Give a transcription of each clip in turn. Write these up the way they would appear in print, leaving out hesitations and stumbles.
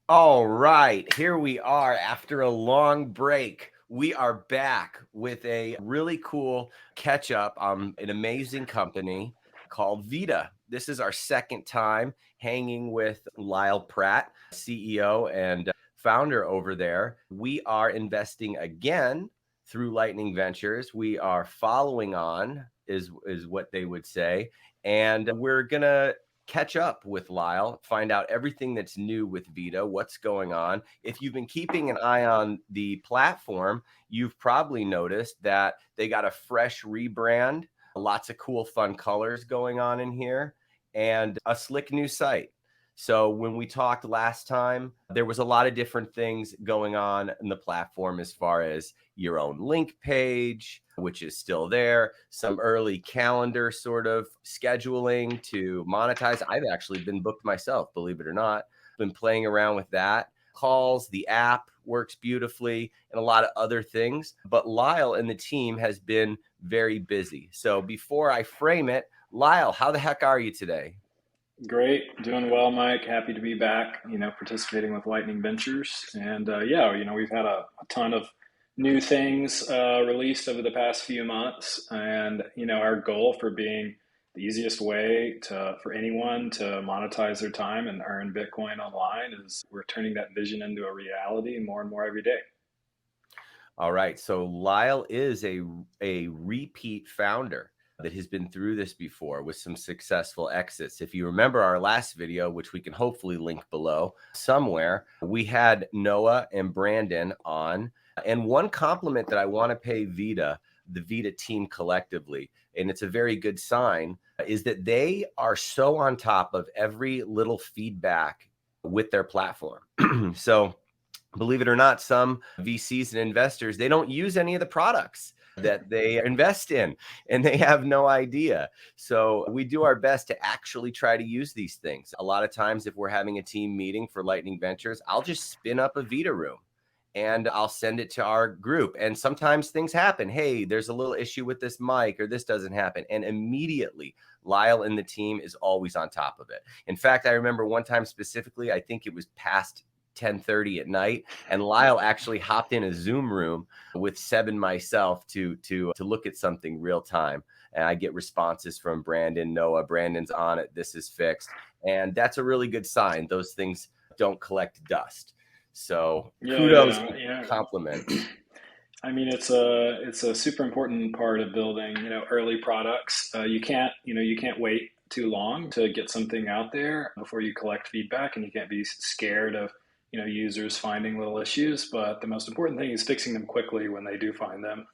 All right, here we are after a long break. We are back with a really cool catch up on an amazing company called Vita. This is our second time hanging with Lyle Pratt, CEO and founder over there. We are investing again through Lightning Ventures. We are following on, is what they would say. And we're going to catch up with Lyle, find out everything that's new with Vita, what's going on. If you've been keeping an eye on the platform, you've probably noticed that they got a fresh rebrand, lots of cool, fun colors going on in here, and a slick new site. So when we talked last time, there was a lot of different things going on in the platform as far as your own link page, which is still there, some early calendar sort of scheduling to monetize. I've actually been booked myself, believe it or not. Been playing around with that. Calls, the app works beautifully, and a lot of other things. But Lyle and the team has been very busy. So before I frame it, Lyle, how the heck are you today? Great, doing well, Mike. Happy to be back, participating with Lightning Ventures. And yeah, we've had a ton of new things released over the past few months. And, our goal for being the easiest way for anyone to monetize their time and earn Bitcoin online is we're turning that vision into a reality more and more every day. All right. So Lyle is a repeat founder that has been through this before with some successful exits. If you remember our last video, which we can hopefully link below somewhere, we had Noah and Brandon on. And one compliment that I want to pay Vita, the Vita team collectively, and it's a very good sign, is that they are so on top of every little feedback with their platform. So believe it or not, some VCs and investors, they don't use any of the products that they invest in and they have no idea. So we do our best to actually try to use these things. A lot of times if we're having a team meeting for Lightning Ventures, I'll just spin up a Vita room and I'll send it to our group. And sometimes things happen. Hey, there's a little issue with this mic or this doesn't happen. And immediately Lyle and the team is always on top of it. In fact, I remember one time specifically, I think it was past 10:30 at night, and Lyle actually hopped in a Zoom room with Seb and myself to look at something real time. And I get responses from Brandon, Noah. Brandon's on it. This is fixed, and that's a really good sign. Those things don't collect dust. So Yeah, kudos yeah, and yeah. compliments. I mean, it's a super important part of building, early products. You can't wait too long to get something out there before you collect feedback, and you can't be scared of, users finding little issues. But the most important thing is fixing them quickly when they do find them.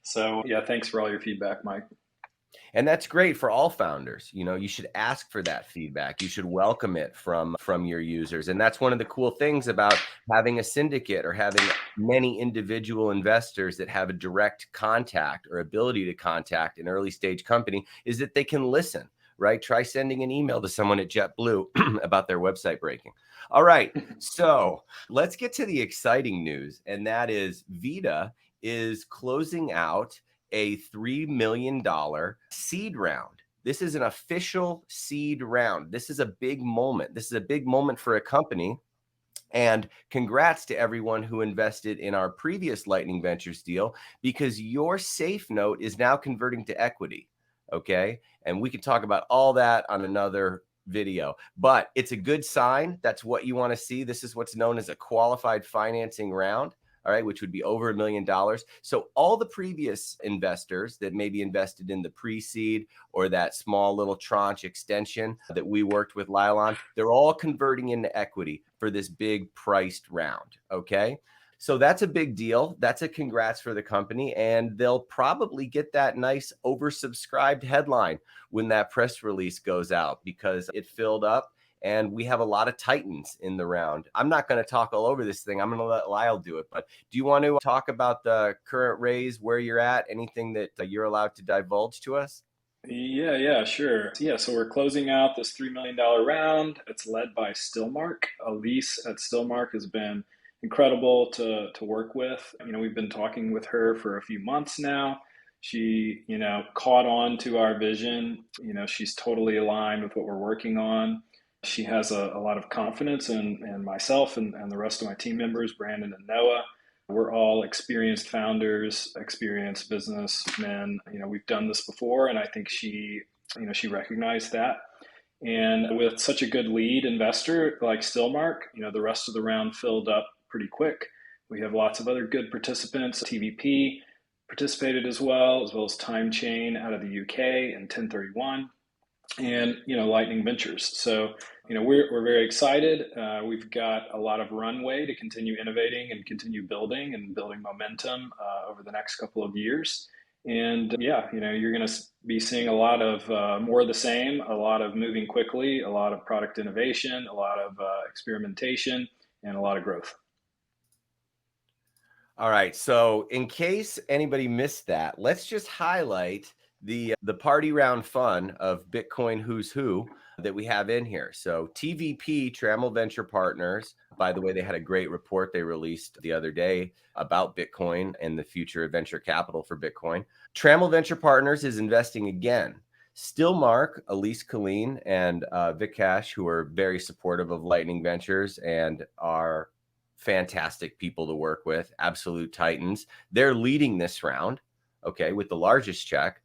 So yeah, thanks for all your feedback, Mike. And that's great for all founders. You should ask for that feedback. You should welcome it from your users. And that's one of the cool things about having a syndicate or having many individual investors that have a direct contact or ability to contact an early stage company is that they can listen, right? Try sending an email to someone at JetBlue about their website breaking. All right. So let's get to the exciting news. And that is Vita is closing out a $3 million seed round. This is an official seed round. This is a big moment. This is a big moment for a company. And congrats to everyone who invested in our previous Lightning Ventures deal because your safe note is now converting to equity. Okay. And we can talk about all that on another video, but it's a good sign. That's what you want to see. This is what's known as a qualified financing round. All right, which would be over $1 million. So all the previous investors that maybe invested in the pre-seed or that small little tranche extension that we worked with Lyle on, they're all converting into equity for this big priced round. Okay. So that's a big deal. That's a congrats for the company. And they'll probably get that nice oversubscribed headline when that press release goes out because it filled up and we have a lot of titans in the round. I'm not going to talk all over this thing. I'm going to let Lyle do it. But do you want to talk about the current raise, where you're at, anything that you're allowed to divulge to us? Yeah, sure. Yeah, so we're closing out this $3 million round. It's led by Stillmark. Elise at Stillmark has been incredible to work with. We've been talking with her for a few months now. She, caught on to our vision. She's totally aligned with what we're working on. She has a lot of confidence in myself and the rest of my team members, Brandon and Noah. We're all experienced founders, experienced businessmen. We've done this before, and I think she recognized that. And with such a good lead investor like Stillmark, the rest of the round filled up pretty quick. We have lots of other good participants. TVP participated as well as Timechain out of the UK and 1031, and Lightning Ventures. So we're very excited. We've got a lot of runway to continue innovating and continue building momentum over the next couple of years. And you're going to be seeing a lot of more of the same, a lot of moving quickly, a lot of product innovation, a lot of experimentation, and a lot of growth. All right. So in case anybody missed that, let's just highlight the party round fun of Bitcoin who's who that we have in here. So TVP, Trammell Venture Partners, by the way, they had a great report they released the other day about Bitcoin and the future of venture capital for Bitcoin. Trammell Venture Partners is investing again. Stillmark, Elise Colleen, and Vikash, who are very supportive of Lightning Ventures and are fantastic people to work with, absolute titans. They're leading this round, okay, with the largest check.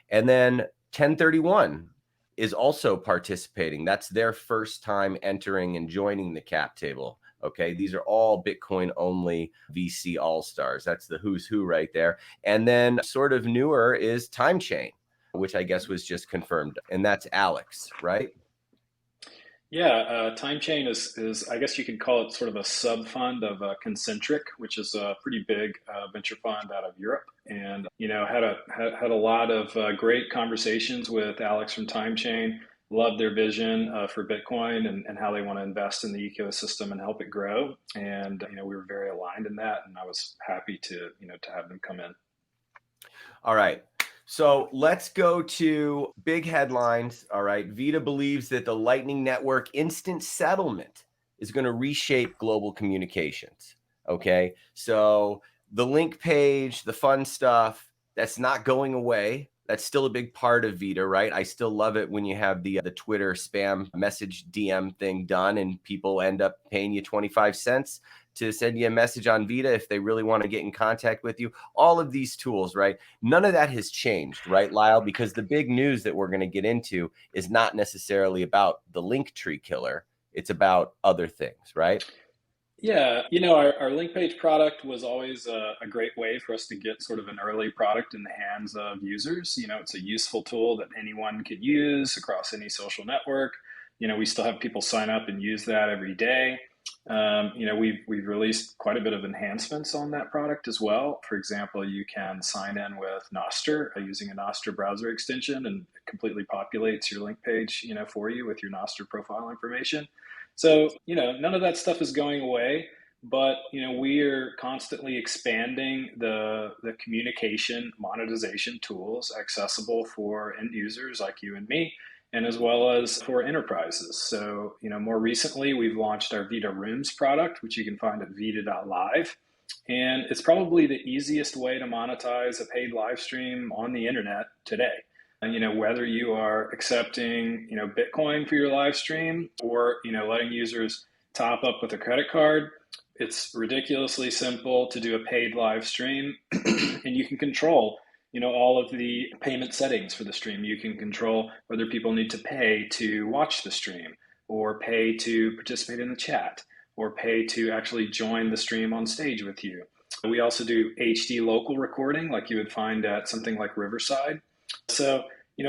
And then 1031 is also participating. That's their first time entering and joining the cap table. Okay, these are all Bitcoin-only VC all-stars. That's the who's who right there. And then sort of newer is Timechain, which I guess was just confirmed. And that's Alex, right? Yeah, Timechain is I guess you could call it sort of a sub fund of Concentric, which is a pretty big venture fund out of Europe, and had a lot of great conversations with Alex from Timechain. Loved their vision for Bitcoin and how they want to invest in the ecosystem and help it grow. And we were very aligned in that, and I was happy to have them come in. All right. So let's go to big headlines. All right. Vita believes that the Lightning Network instant settlement is going to reshape global communications. Okay. So the link page, the fun stuff, that's not going away. That's still a big part of Vita, right? I still love it when you have the Twitter spam message DM thing done and people end up paying you 25 cents to send you a message on Vita if they really want to get in contact with you. All of these tools, right? None of that has changed, right, Lyle? Because the big news that we're going to get into is not necessarily about the link tree killer. It's about other things, right? Yeah, our link page product was always a great way for us to get sort of an early product in the hands of users. It's a useful tool that anyone could use across any social network. We still have people sign up and use that every day. We've released quite a bit of enhancements on that product as well. For example, you can sign in with Nostr using a Nostr browser extension, and it completely populates your link page, for you with your Nostr profile information. So, none of that stuff is going away, but we're constantly expanding the communication monetization tools accessible for end users like you and me, and as well as for enterprises. So, more recently, we've launched our Vita Rooms product, which you can find at VIDA.Live. And it's probably the easiest way to monetize a paid live stream on the internet today. And, whether you are accepting, Bitcoin for your live stream or, letting users top up with a credit card, it's ridiculously simple to do a paid live stream and you can control all of the payment settings for the stream. You can control whether people need to pay to watch the stream or pay to participate in the chat or pay to actually join the stream on stage with you. We also do HD local recording like you would find at something like Riverside. So,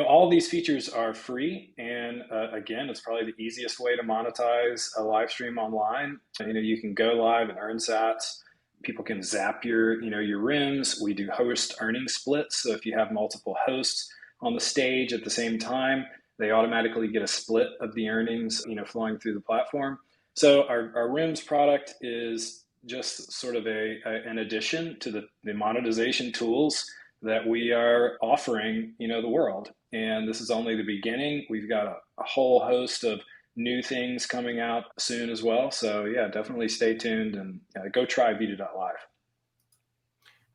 all of these features are free. And again, it's probably the easiest way to monetize a live stream online. You can go live and earn sats. People can zap your rooms. We do host earning splits. So if you have multiple hosts on the stage at the same time, they automatically get a split of the earnings, flowing through the platform. So our rooms product is just sort of an addition to the monetization tools that we are offering, the world. And this is only the beginning. We've got a whole host of new things coming out soon as well. So yeah, definitely stay tuned and go try Vita.Live.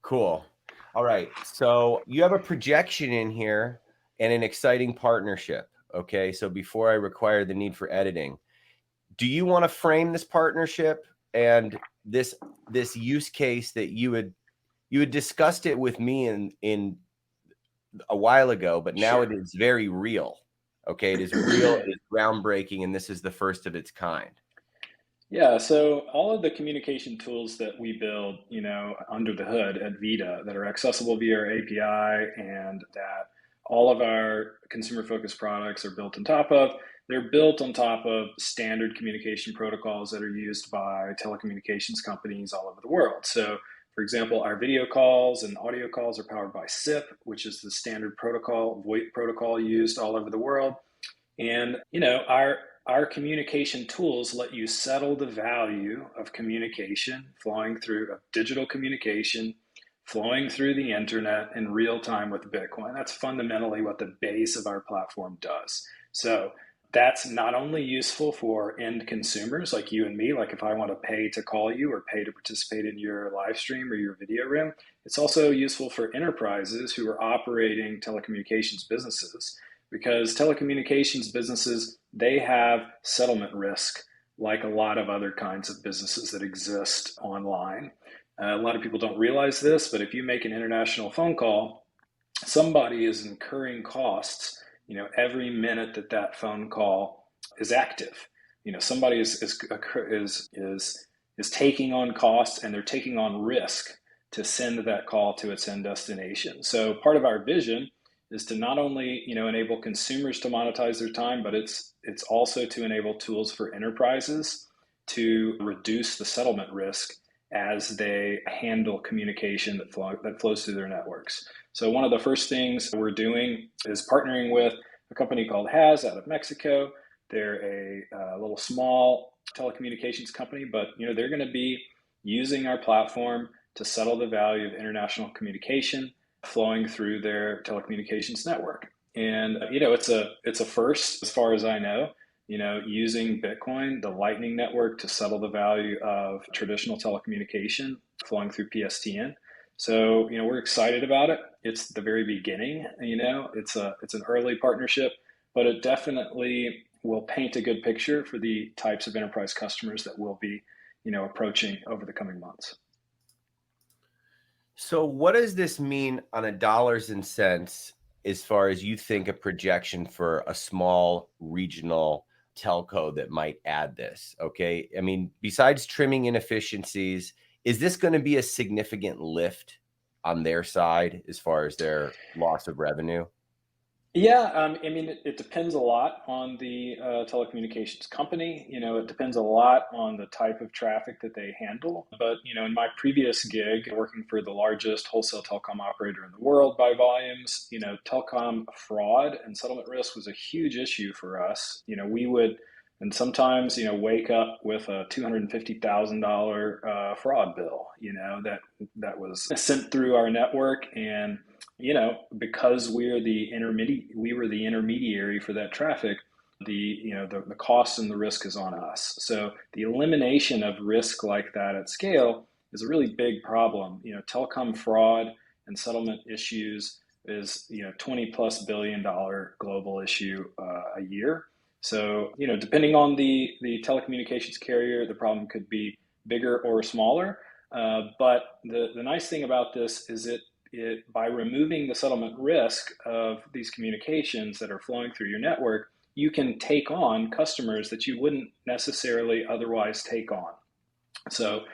Cool. All right. So you have a projection in here and an exciting partnership. Okay. So before I require the need for editing, do you want to frame this partnership and this use case that you had discussed it with me in a while ago, but now it Sure. is very real. Okay, it is real, it is groundbreaking, and this is the first of its kind. Yeah, so all of the communication tools that we build, under the hood at Vita that are accessible via our API and that all of our consumer-focused products are built on top of, they're built on top of standard communication protocols that are used by telecommunications companies all over the world. So, for example, our video calls and audio calls are powered by SIP, which is the standard protocol, VoIP protocol used all over the world. And our communication tools let you settle the value of communication flowing through of digital communication, flowing through the internet in real time with Bitcoin. That's fundamentally what the base of our platform does. So that's not only useful for end consumers like you and me, like if I want to pay to call you or pay to participate in your live stream or your video room, it's also useful for enterprises who are operating telecommunications businesses because telecommunications businesses, they have settlement risk like a lot of other kinds of businesses that exist online. A lot of people don't realize this, but if you make an international phone call, somebody is incurring costs, every minute that that phone call is active. Somebody is taking on costs and they're taking on risk to send that call to its end destination. So part of our vision is to not only enable consumers to monetize their time, but it's also to enable tools for enterprises to reduce the settlement risk as they handle communication that flows through their networks. So one of the first things we're doing is partnering with a company called Has out of Mexico. They're a little small telecommunications company, but they're going to be using our platform to settle the value of international communication flowing through their telecommunications network. And it's a first as far as I know. Using Bitcoin, the Lightning Network, to settle the value of traditional telecommunication flowing through PSTN. So we're excited about it. It's the very beginning. It's an early partnership, but it definitely will paint a good picture for the types of enterprise customers that we'll be approaching over the coming months. So what does this mean on a dollars and cents as far as you think a projection for a small regional telco that might add this? Okay. I mean, besides trimming inefficiencies, is this going to be a significant lift on their side as far as their loss of revenue? Yeah, I mean, it depends a lot on the telecommunications company. It depends a lot on the type of traffic that they handle. But, in my previous gig, working for the largest wholesale telecom operator in the world by volumes, telecom fraud and settlement risk was a huge issue for us. We would, and sometimes, wake up with a $250,000 fraud bill, that was sent through our network. And because we were the intermediary for that traffic, the cost and the risk is on us. So the elimination of risk like that at scale is a really big problem. Telecom fraud and settlement issues is $20+ billion global issue a year. So depending on the telecommunications carrier, the problem could be bigger or smaller. But the nice thing about this is by removing the settlement risk of these communications that are flowing through your network, you can take on customers that you wouldn't necessarily otherwise take on. So,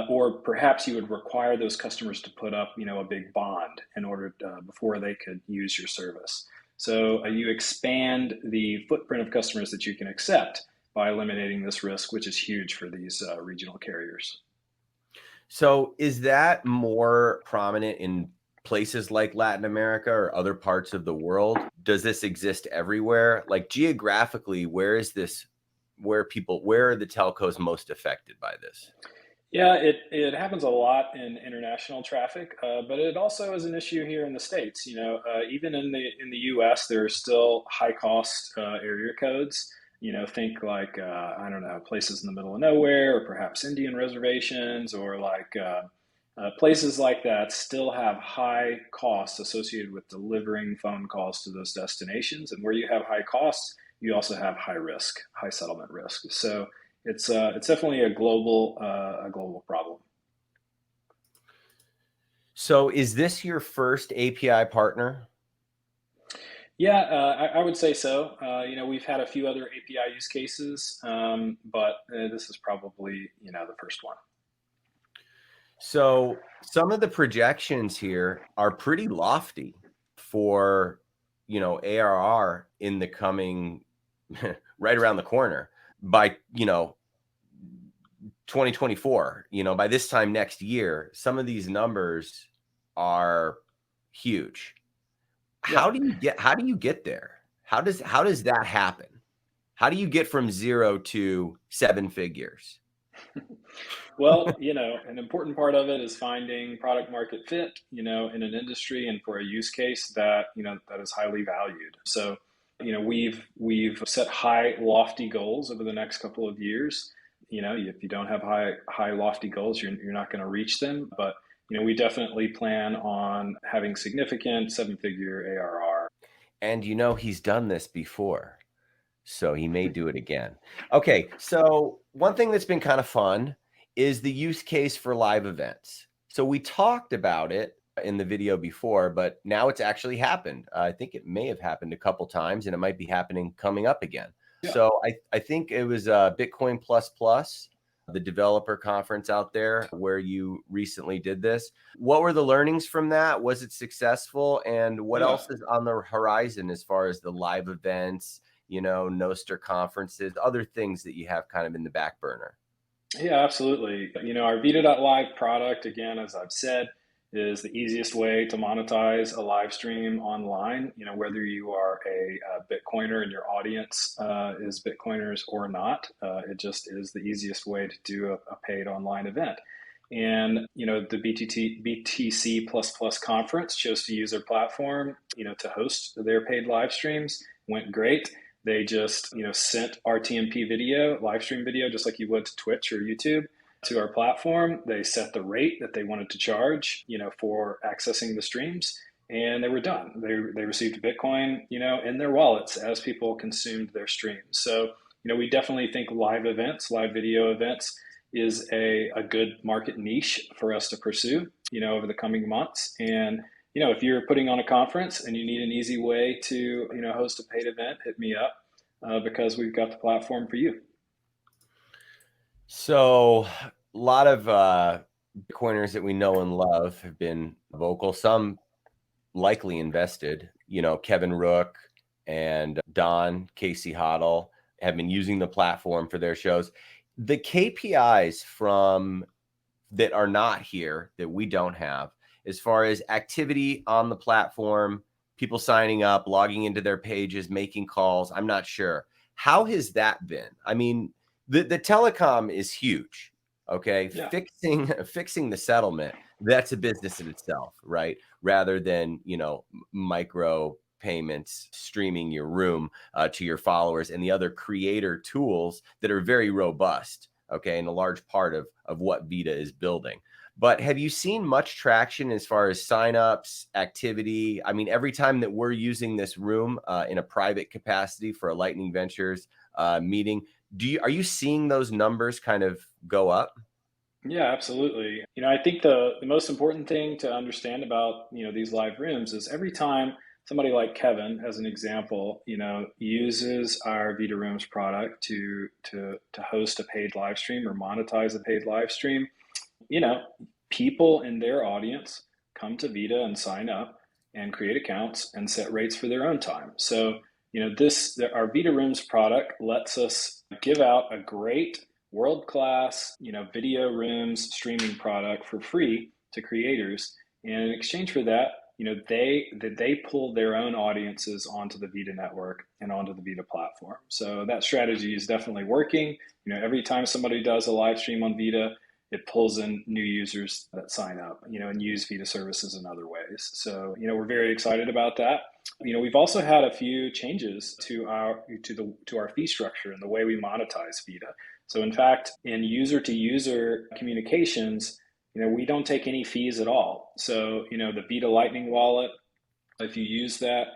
or perhaps you would require those customers to put up, a big bond in order before they could use your service. So you expand the footprint of customers that you can accept by eliminating this risk, which is huge for these regional carriers. So is that more prominent in places like Latin America or other parts of the world? Does this exist everywhere? Like geographically, where are the telcos most affected by this? Yeah, it happens a lot in international traffic, but it also is an issue here in the States. Even in the U.S., there are still high cost area codes. Think like I don't know, places in the middle of nowhere, or perhaps Indian reservations, or like places like that still have high costs associated with delivering phone calls to those destinations. And where you have high costs, you also have high risk, high settlement risk. So It's definitely a global problem. So is this your first API partner? Yeah, I would say so. We've had a few other API use cases, but this is probably, the first one. So some of the projections here are pretty lofty for, ARR in the coming right around the corner by, 2024, by this time next year, some of these numbers are huge. Yeah. How do you get there? How does that happen? How do you get from 0 to 7 figures? Well, an important part of it is finding product market fit, in an industry and for a use case that, that is highly valued. So, we've set high, lofty goals over the next couple of years. If you don't have high, lofty goals, you're not going to reach them. But, we definitely plan on having significant seven-figure ARR. And he's done this before, so he may do it again. Okay, so one thing that's been kind of fun is the use case for live events. So we talked about it in the video before, but now it's actually happened. I think it may have happened a couple times, and it might be happening coming up again. Yeah. So I think it was Bitcoin plus plus, the developer conference out there where you recently did this. What were the learnings from that? Was it successful? And what Yeah. else is on the horizon as far as the live events, Noster conferences, other things that you have kind of in the back burner? Yeah, absolutely. Our Vita.Live product, again, as I've said, is the easiest way to monetize a live stream online. Whether you are a Bitcoiner and your audience is Bitcoiners or not, it just is the easiest way to do a paid online event. And the BTC conference chose to use their platform, to host their paid live streams. Went great. They just, sent RTMP video, live stream video, just like you would to Twitch or YouTube, to our platform. They set the rate that they wanted to charge, for accessing the streams, and they were done. They received Bitcoin, in their wallets as people consumed their streams. So, we definitely think live events, live video events, is a good market niche for us to pursue, over the coming months. And if you're putting on a conference and you need an easy way to, host a paid event, hit me up because we've got the platform for you. So a lot of Bitcoiners that we know and love have been vocal. Some likely invested. Kevin Rook and Don Casey Hoddle have been using the platform for their shows. The KPIs from that are not here that we don't have, as far as activity on the platform, people signing up, logging into their pages, making calls, I'm not sure. How has that been? I mean, the telecom is huge. Okay. Yeah. Fixing the settlement, that's a business in itself, right? Rather than, micro payments, streaming your room to your followers, and the other creator tools that are very robust. Okay, and a large part of what Vita is building. But have you seen much traction as far as signups, activity? I mean, every time that we're using this room in a private capacity for a Lightning Ventures meeting, are you seeing those numbers kind of go up? Yeah, absolutely. I think the most important thing to understand about, these live rooms is every time somebody like Kevin, as an example, uses our Vita Rooms product to host a paid live stream or monetize a paid live stream, you know, people in their audience come to Vita and sign up and create accounts and set rates for their own time. So, our Vita Rooms product lets us give out a great world-class, video rooms streaming product for free to creators. And in exchange for that, they pull their own audiences onto the Vita network and onto the Vita platform. So that strategy is definitely working. Every time somebody does a live stream on Vita, it pulls in new users that sign up, and use Vita services in other ways. So, we're very excited about that. We've also had a few changes to our fee structure and the way we monetize Vita. So, in fact, in user-to-user communications, we don't take any fees at all. So, the Vita Lightning wallet, if you use that,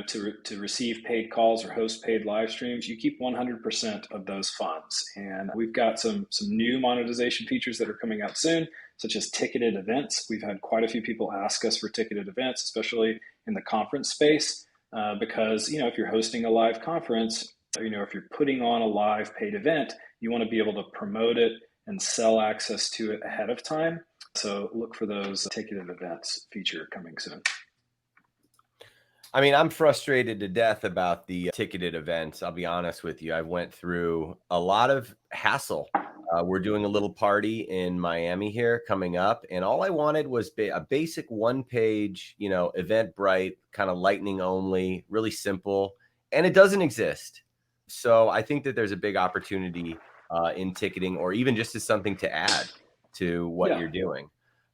to receive paid calls or host paid live streams, you keep 100% of those funds. And we've got some new monetization features that are coming out soon, such as ticketed events. We've had quite a few people ask us for ticketed events, especially in the conference space, because if you're hosting a live conference, if you're putting on a live paid event, you want to be able to promote it and sell access to it ahead of time. So look for those ticketed events feature coming soon. I mean, I'm frustrated to death about the ticketed events. I'll be honest with you. I went through a lot of hassle. We're doing a little party in Miami here coming up, and all I wanted was a basic one-page, Eventbrite, kind of lightning only, really simple, and it doesn't exist. So I think that there's a big opportunity in ticketing, or even just as something to add to what you're doing.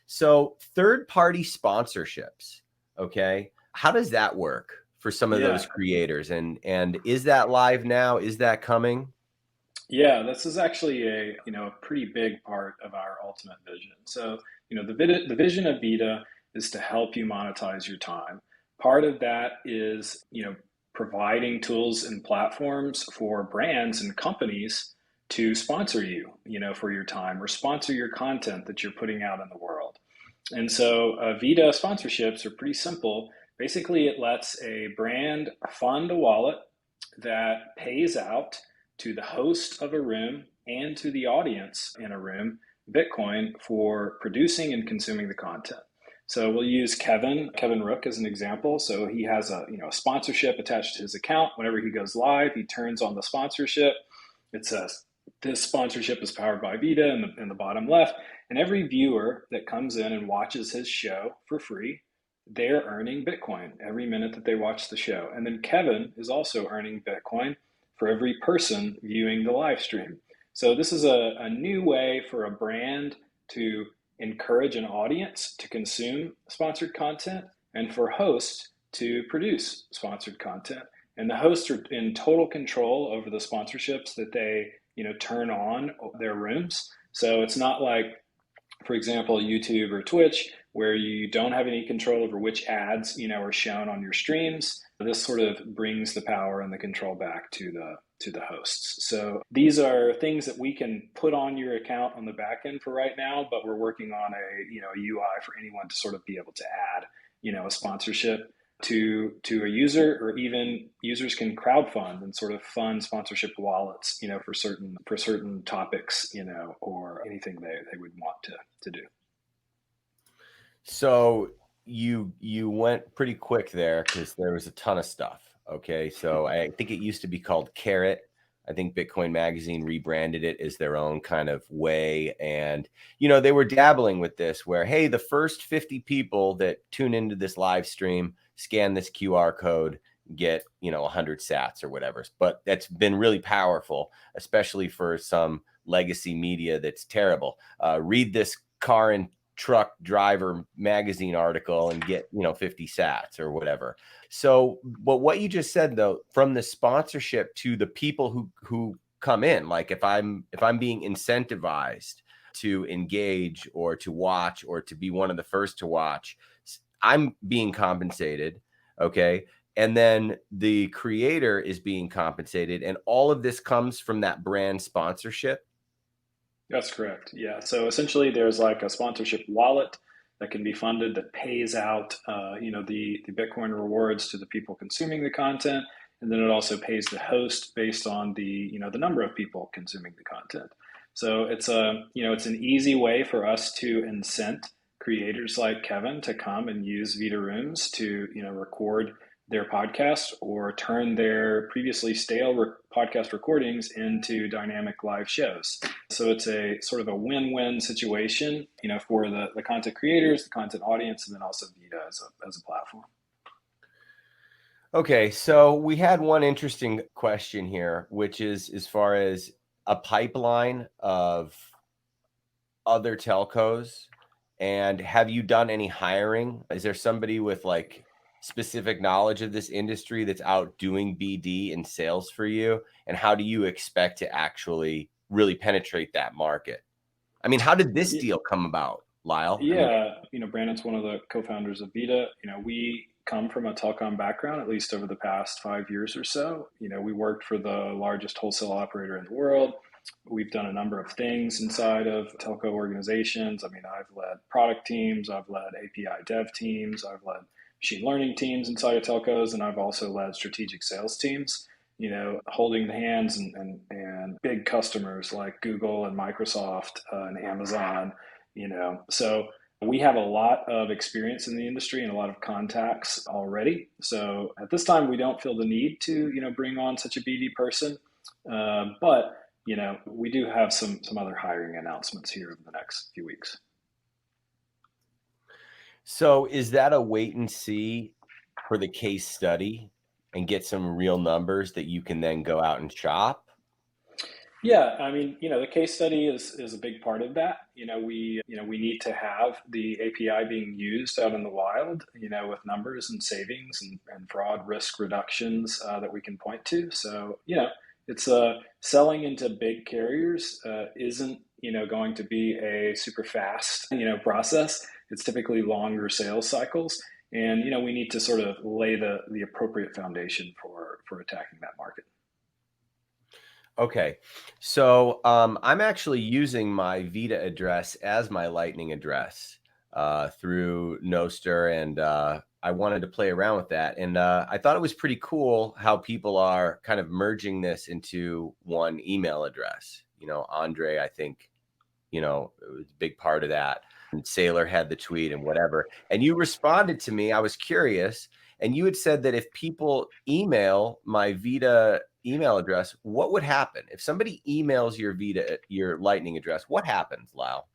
So third-party sponsorships, okay? How does that work for some of those creators? And is that live now? Is that coming? Yeah, this is actually a pretty big part of our ultimate vision. So the vision of Vita is to help you monetize your time. Part of that is providing tools and platforms for brands and companies to sponsor you, for your time, or sponsor your content that you're putting out in the world. And so Vita sponsorships are pretty simple. Basically, it lets a brand fund a wallet that pays out to the host of a room and to the audience in a room Bitcoin for producing and consuming the content. So we'll use Kevin Rook as an example. So he has a sponsorship attached to his account. Whenever he goes live, he turns on the sponsorship. It says this sponsorship is powered by Vita in the bottom left. And every viewer that comes in and watches his show for free, they're earning Bitcoin every minute that they watch the show. And then Kevin is also earning Bitcoin for every person viewing the live stream. So this is a new way for a brand to encourage an audience to consume sponsored content and for hosts to produce sponsored content. And the hosts are in total control over the sponsorships that they turn on their rooms. So it's not like, for example, YouTube or Twitch, where you don't have any control over which ads are shown on your streams. This sort of brings the power and the control back to the hosts. So these are things that we can put on your account on the back end for right now, but we're working on a UI for anyone to sort of be able to add a sponsorship to a user, or even users can crowdfund and sort of fund sponsorship wallets for certain topics or anything they would want to do. So you went pretty quick there because there was a ton of stuff. Okay, so I think it used to be called Carrot. I think Bitcoin Magazine rebranded it as their own kind of way. And, they were dabbling with this where, hey, the first 50 people that tune into this live stream, scan this QR code, get, 100 sats or whatever. But that's been really powerful, especially for some legacy media that's terrible. Read this car and truck driver magazine article and get 50 sats or whatever. So but what you just said, though, from the sponsorship to the people who come in, like if I'm being incentivized to engage or to watch or to be one of the first to watch, I'm being compensated. Okay, and then the creator is being compensated, and all of this comes from that brand sponsorship. That's correct. Yeah. So essentially, there's like a sponsorship wallet that can be funded that pays out, the Bitcoin rewards to the people consuming the content, and then it also pays the host based on the number of people consuming the content. So it's it's an easy way for us to incent creators like Kevin to come and use Vita Rooms to record their podcast or turn their previously stale podcast recordings into dynamic live shows. So it's a sort of a win-win situation, for the content creators, the content audience, and then also Vita as a platform. Okay, so we had one interesting question here, which is as far as a pipeline of other telcos, and have you done any hiring? Is there somebody with like specific knowledge of this industry that's out doing BD and sales for you? And how do you expect to actually really penetrate that market? I mean, how did this deal come about, Lyle? Yeah, Brandon's one of the co-founders of Vita. We come from a telecom background, at least over the past 5 years or so. We worked for the largest wholesale operator in the world. We've done a number of things inside of telco organizations. I mean, I've led product teams, I've led API dev teams, I've led machine learning teams inside of telcos, and I've also led strategic sales teams, holding the hands and big customers like Google and Microsoft and Amazon, So we have a lot of experience in the industry and a lot of contacts already. So at this time, we don't feel the need to, bring on such a BD person. But we do have some other hiring announcements here over the next few weeks. So is that a wait and see for the case study and get some real numbers that you can then go out and shop? Yeah, I mean, the case study is a big part of that. We need to have the API being used out in the wild, with numbers and savings and fraud risk reductions that we can point to. So, it's selling into big carriers isn't, going to be a super fast, process. It's typically longer sales cycles. And, we need to sort of lay the appropriate foundation for attacking that market. Okay. So I'm actually using my Vita address as my Lightning address through Nostr, and I wanted to play around with that. And I thought it was pretty cool how people are kind of merging this into one email address. Andre, I think, it was a big part of that. And Saylor had the tweet and whatever. And you responded to me. I was curious. And you had said that if people email my Vita email address, what would happen? If somebody emails your Lightning address, what happens, Lau?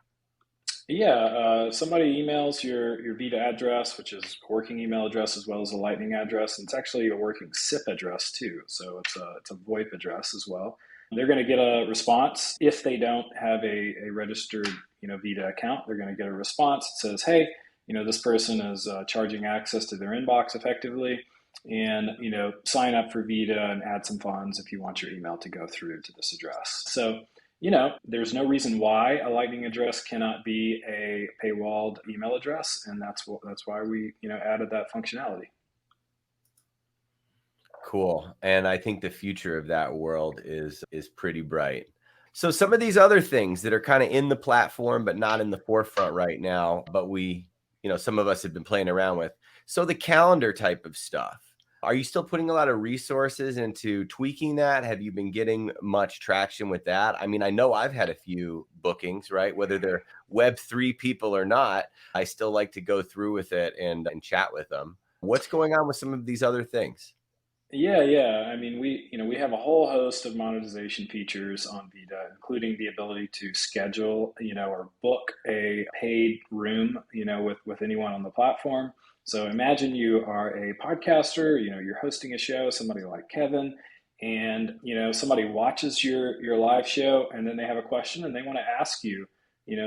Yeah, somebody emails your Vita address, which is a working email address as well as a Lightning address. And it's actually a working SIP address too. So it's a VoIP address as well. They're going to get a response. If they don't have a registered Vita account, they're going to get a response that says, hey, this person is charging access to their inbox effectively, and sign up for Vita and add some funds if you want your email to go through to this address. So there's no reason why a Lightning address cannot be a paywalled email address, and that's why we added that functionality. Cool. And I think the future of that world is pretty bright. So some of these other things that are kind of in the platform, but not in the forefront right now, but some of us have been playing around with. So the calendar type of stuff. Are you still putting a lot of resources into tweaking that? Have you been getting much traction with that? I mean, I know I've had a few bookings, right? Whether they're Web3 people or not, I still like to go through with it and chat with them. What's going on with some of these other things? Yeah. I mean, we have a whole host of monetization features on Vita, including the ability to schedule, or book a paid room, with anyone on the platform. So imagine you are a podcaster, you're hosting a show, somebody like Kevin, and somebody watches your live show, and then they have a question and they want to ask you,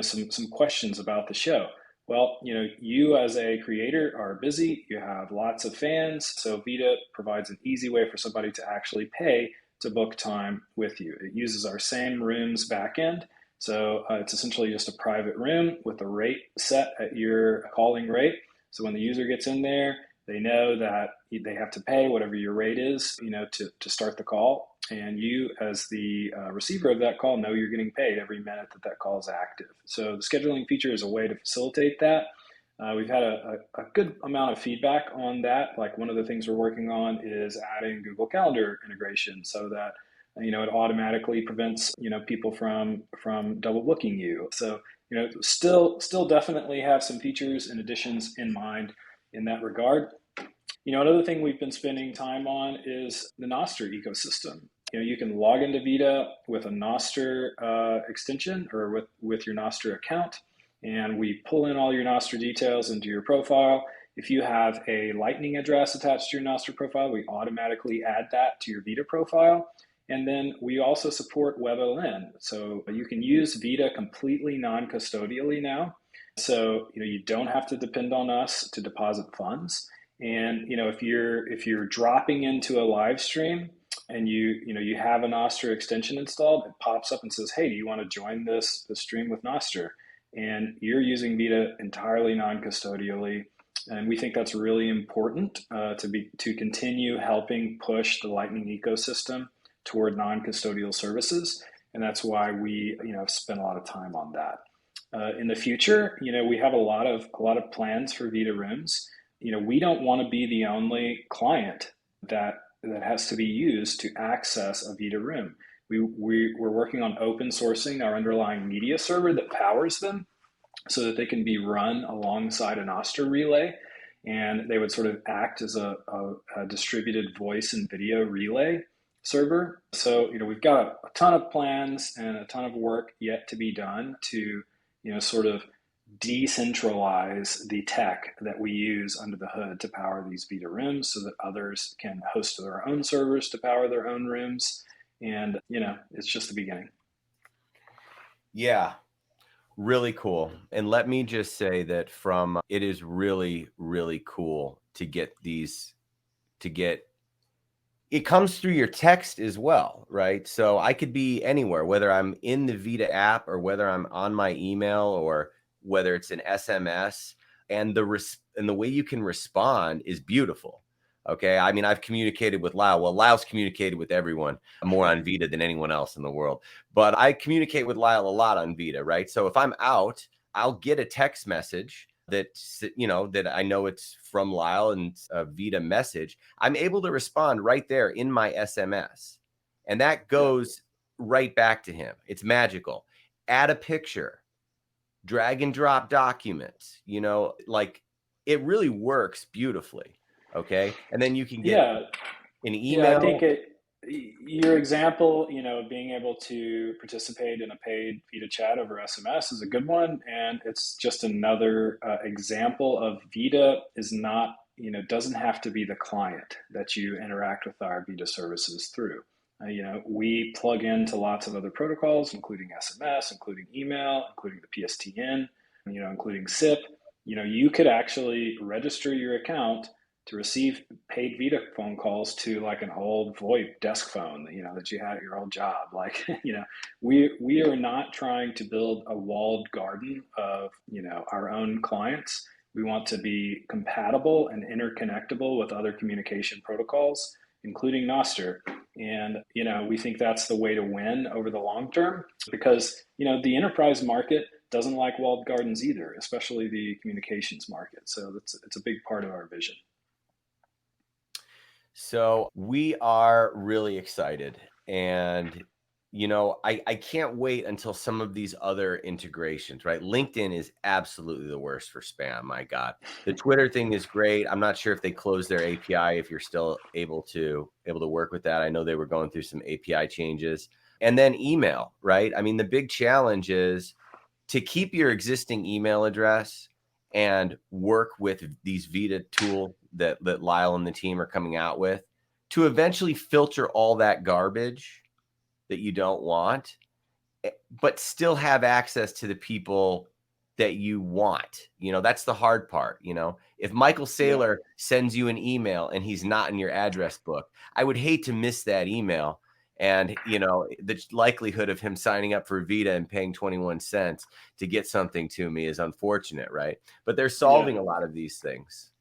some questions about the show. Well, you as a creator are busy, you have lots of fans, so Vita provides an easy way for somebody to actually pay to book time with you. It uses our same rooms backend, so it's essentially just a private room with a rate set at your calling rate. So when the user gets in there, they know that they have to pay whatever your rate is, to start the call. And you, as the receiver of that call, know you're getting paid every minute that call is active. So the scheduling feature is a way to facilitate that. We've had a good amount of feedback on that. Like, one of the things we're working on is adding Google Calendar integration so that it automatically prevents people from double booking you. So still definitely have some features and additions in mind in that regard. Another thing we've been spending time on is the Nostr ecosystem. You can log into Vita with a Nostr extension or with your Nostr account, and we pull in all your Nostr details into your profile. If you have a Lightning address attached to your Nostr profile, we automatically add that to your Vita profile. And then we also support WebLN. So you can use Vita completely non-custodially now. So you don't have to depend on us to deposit funds. And if you're dropping into a live stream and you have a Nostr extension installed, it pops up and says, hey, do you want to join this stream with Nostr? And you're using Vita entirely non-custodially. And we think that's really important to continue helping push the Lightning ecosystem toward non-custodial services. And that's why we, have spent a lot of time on that. In the future, we have a lot of plans for Vita rooms. We don't want to be the only client that has to be used to access a Vita room. We're working on open sourcing our underlying media server that powers them so that they can be run alongside an Oster relay, and they would sort of act as a distributed voice and video relay server. So, we've got a ton of plans and a ton of work yet to be done to, sort of decentralize the tech that we use under the hood to power these Vita rooms so that others can host their own servers to power their own rooms. And, it's just the beginning. Yeah, really cool. And let me just say that it is really, really cool to get it comes through your text as well, right? So I could be anywhere, whether I'm in the Vita app or whether I'm on my email or whether it's an SMS, and the way you can respond is beautiful. Okay. I mean, I've communicated with Lyle. Well, Lyle's communicated with everyone more on Vita than anyone else in the world, but I communicate with Lyle a lot on Vita, right? So if I'm out, I'll get a text message that I know it's from Lyle and a Vita message. I'm able to respond right there in my SMS, and that goes right back to him. It's magical. Add a picture, drag and drop documents, like it really works beautifully. Okay. And then you can get an I think email. your example, being able to participate in a paid Vita chat over SMS is a good one. And it's just another example of Vita is not, doesn't have to be the client that you interact with our Vita services through. We plug into lots of other protocols, including SMS, including email, including the PSTN, including SIP. You could actually register your account to receive paid Vita phone calls to like an old VoIP desk phone, that you had at your old job. Like, we are not trying to build a walled garden of, our own clients. We want to be compatible and interconnectable with other communication protocols, including Noster. And, we think that's the way to win over the long term because, the enterprise market doesn't like walled gardens either, especially the communications market. So it's a big part of our vision. So we are really excited. And, I can't wait until some of these other integrations, right? LinkedIn is absolutely the worst for spam. My God. The Twitter thing is great. I'm not sure if they closed their API, if you're still able to work with that. I know they were going through some API changes. And then email, right? I mean, the big challenge is to keep your existing email address and work with these Vita tools that Lyle and the team are coming out with to eventually filter all that garbage that you don't want, but still have access to the people that you want. That's the hard part. If Michael Saylor sends you an email and he's not in your address book, I would hate to miss that email. And, the likelihood of him signing up for Vita and paying 21 cents to get something to me is unfortunate, right? But they're solving a lot of these things.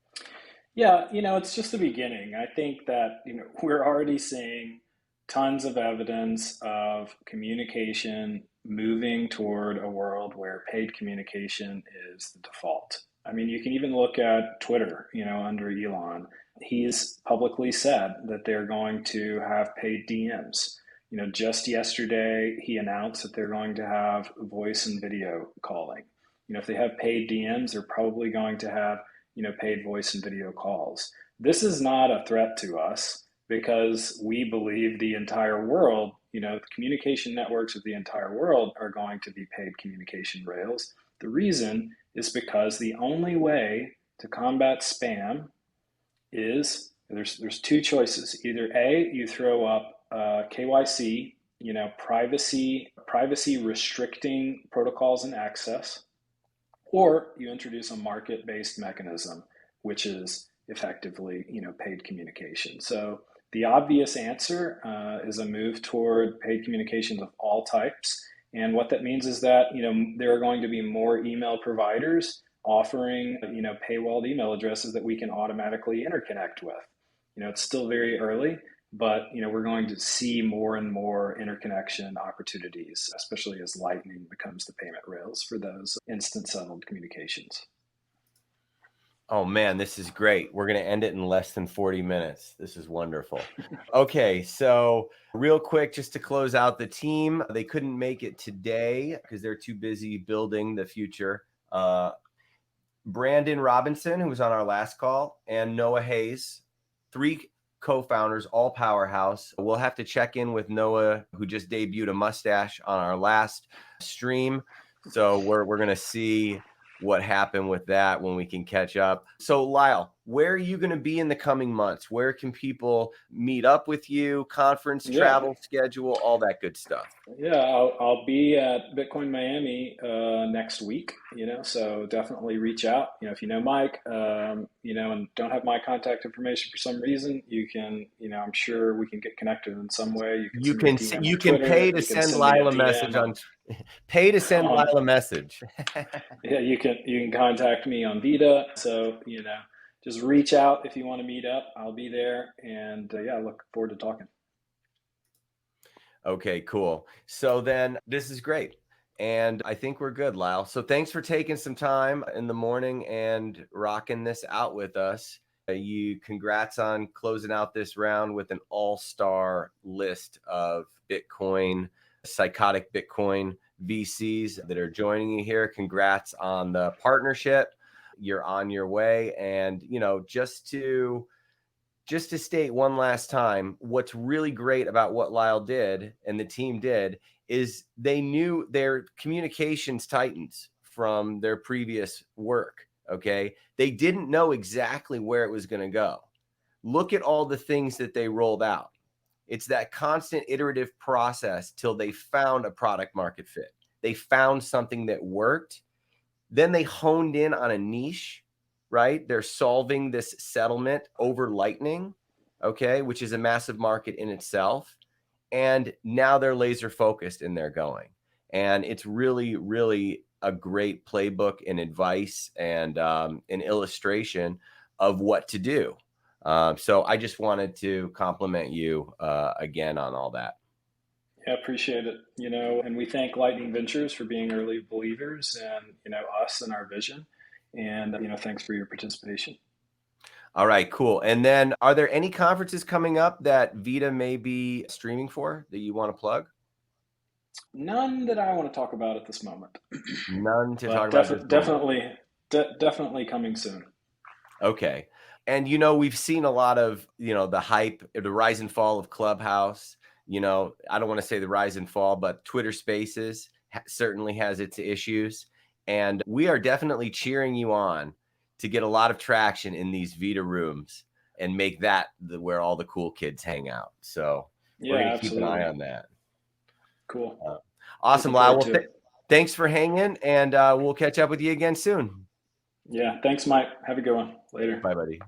Yeah, it's just the beginning. I think that, we're already seeing tons of evidence of communication moving toward a world where paid communication is the default. I mean, you can even look at Twitter, under Elon. He's publicly said that they're going to have paid DMs. Just yesterday, he announced that they're going to have voice and video calling. If they have paid DMs, they're probably going to have, paid voice and video calls. This is not a threat to us because we believe the entire world, the communication networks of the entire world are going to be paid communication rails. The reason is because the only way to combat spam is there's two choices. Either A, you throw up KYC, privacy restricting protocols and access, or you introduce a market-based mechanism, which is effectively, paid communication. So the obvious answer is a move toward paid communications of all types. And what that means is that, there are going to be more email providers offering, paywalled email addresses that we can automatically interconnect with. It's still very early, but we're going to see more and more interconnection opportunities, especially as Lightning becomes the payment rails for those instant settled communications. Oh man, this is great. We're going to end it in less than 40 minutes. This is wonderful. Okay, so real quick, just to close out the team, they couldn't make it today because they're too busy building the future. Brandon Robinson, who was on our last call, and Noah Hayes, 3 co-founders, all powerhouse. We'll have to check in with Noah, who just debuted a mustache on our last stream. So we're going to see what happened with that when we can catch up. So Lyle, where are you going to be in the coming months? Where can people meet up with you? Conference, travel schedule, all that good stuff. Yeah, I'll be at Bitcoin Miami next week. So definitely reach out. If you know Mike, and don't have my contact information for some reason, you can. I'm sure we can get connected in some way. You can pay to send Lyle a message on. Pay to send Lyle a message. Yeah, you can contact me on Vita. So just reach out if you want to meet up. I'll be there, and I look forward to talking. Okay, cool. So then this is great. And I think we're good, Lyle. So thanks for taking some time in the morning and rocking this out with us. Congrats on closing out this round with an all-star list of psychotic Bitcoin VCs that are joining you here. Congrats on the partnership. You're on your way. And, just to state one last time, what's really great about what Lyle did and the team did is they knew their communications titans from their previous work. Okay. They didn't know exactly where it was going to go. Look at all the things that they rolled out. It's that constant iterative process till they found a product market fit. They found something that worked. Then they honed in on a niche. Right? They're solving this settlement over Lightning, okay, which is a massive market in itself. And now they're laser focused and they're going. And it's really, really a great playbook and advice and an illustration of what to do. So I just wanted to compliment you again on all that. Yeah, appreciate it. And we thank Lightning Ventures for being early believers and, us and our vision. And, thanks for your participation. All right, cool. And then are there any conferences coming up that Vita may be streaming for that you want to plug? None that I want to talk about at this moment. None to talk about this moment. Definitely coming soon. Okay. And, we've seen a lot of, the hype, the rise and fall of Clubhouse. I don't want to say the rise and fall, but Twitter Spaces certainly has its issues. And we are definitely cheering you on to get a lot of traction in these Vita rooms and make that where all the cool kids hang out. So we're going to keep an eye on that. Cool. Awesome, Lyle. Well, thanks for hanging, and we'll catch up with you again soon. Yeah. Thanks, Mike. Have a good one. Later. Bye, buddy.